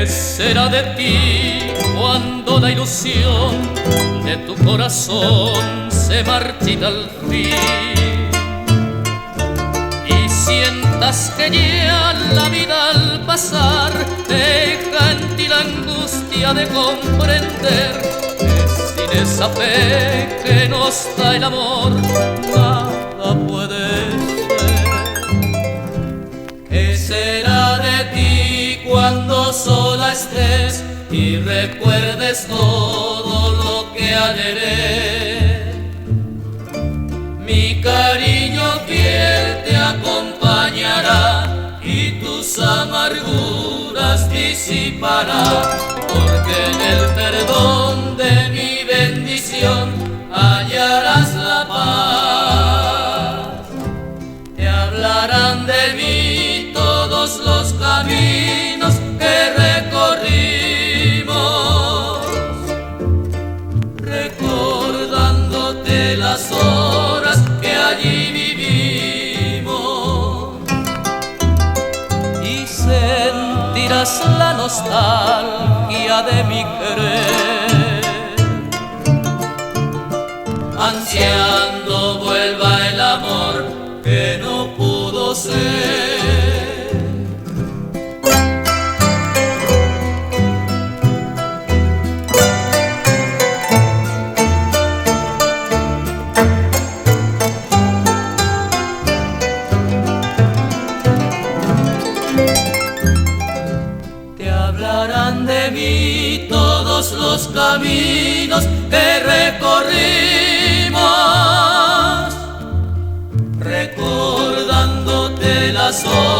¿Qué será de ti cuando la ilusión de tu corazón se marchita al fin? Y sientas que ya la vida al pasar deja en ti la angustia de comprender que sin esa fe que nos da el amor nada puede ser. ¿Qué será de ti cuando sola estés y recuerdes todo lo que añoré? Mi cariño fiel te acompañará y tus amarguras disipará, porque en el perdón de mi bendición hallarás la paz. Te hablarán de mí todos los caminos que recorrimos, recordándote las horas que allí vivimos, y sentirás la nostalgia de mi querer, ansiando vuelva el amor que no pudo ser. Te hablarán de mí todos los caminos que recorrimos, recordándote las horas